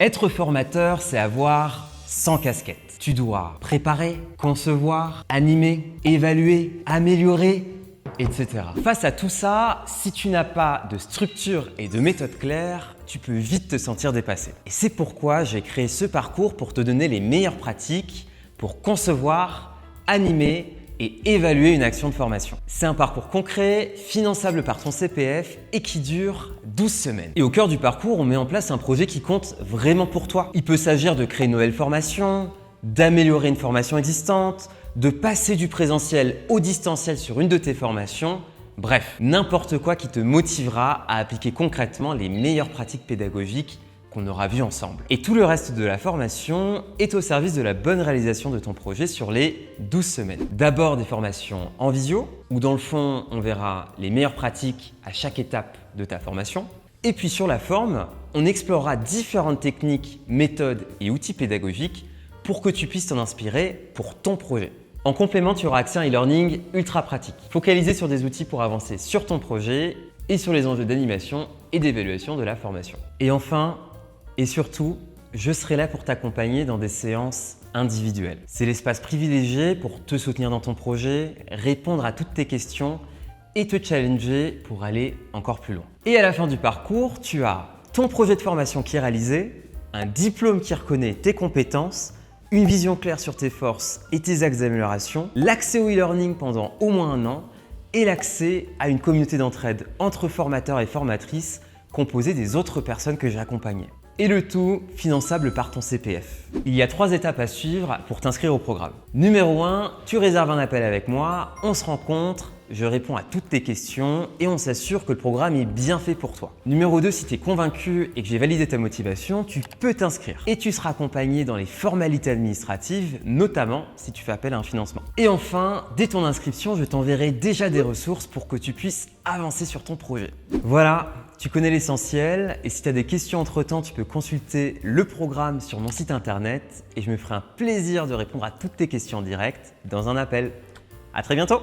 Être formateur, c'est avoir 100 casquettes. Tu dois préparer, concevoir, animer, évaluer, améliorer, etc. Face à tout ça, si tu n'as pas de structure et de méthode claire, tu peux vite te sentir dépassé. Et c'est pourquoi j'ai créé ce parcours pour te donner les meilleures pratiques pour concevoir, animer et évaluer une action de formation. C'est un parcours concret, finançable par ton CPF et qui dure 12 semaines. Et au cœur du parcours, on met en place un projet qui compte vraiment pour toi. Il peut s'agir de créer une nouvelle formation, d'améliorer une formation existante, de passer du présentiel au distanciel sur une de tes formations. Bref, n'importe quoi qui te motivera à appliquer concrètement les meilleures pratiques pédagogiques qu'on aura vues ensemble. Et tout le reste de la formation est au service de la bonne réalisation de ton projet sur les 12 semaines. D'abord des formations en visio, où dans le fond, on verra les meilleures pratiques à chaque étape de ta formation. Et puis sur la forme, on explorera différentes techniques, méthodes et outils pédagogiques pour que tu puisses t'en inspirer pour ton projet. En complément, tu auras accès à un e-learning ultra pratique, focalisé sur des outils pour avancer sur ton projet et sur les enjeux d'animation et d'évaluation de la formation. Et enfin, et surtout, je serai là pour t'accompagner dans des séances individuelles. C'est l'espace privilégié pour te soutenir dans ton projet, répondre à toutes tes questions et te challenger pour aller encore plus loin. Et à la fin du parcours, tu as ton projet de formation qui est réalisé, un diplôme qui reconnaît tes compétences, une vision claire sur tes forces et tes axes d'amélioration, l'accès au e-learning pendant au moins 1 an et l'accès à une communauté d'entraide entre formateurs et formatrices composée des autres personnes que j'ai accompagnées. Et le tout finançable par ton CPF. Il y a 3 étapes à suivre pour t'inscrire au programme. Numéro 1, tu réserves un appel avec moi, on se rencontre, je réponds à toutes tes questions et on s'assure que le programme est bien fait pour toi. Numéro 2, si tu es convaincu et que j'ai validé ta motivation, tu peux t'inscrire. Et tu seras accompagné dans les formalités administratives, notamment si tu fais appel à un financement. Et enfin, dès ton inscription, je t'enverrai déjà des ressources pour que tu puisses avancer sur ton projet. Voilà, tu connais l'essentiel et si tu as des questions entre-temps, tu peux consulter le programme sur mon site internet et je me ferai un plaisir de répondre à toutes tes questions en direct dans un appel. À très bientôt!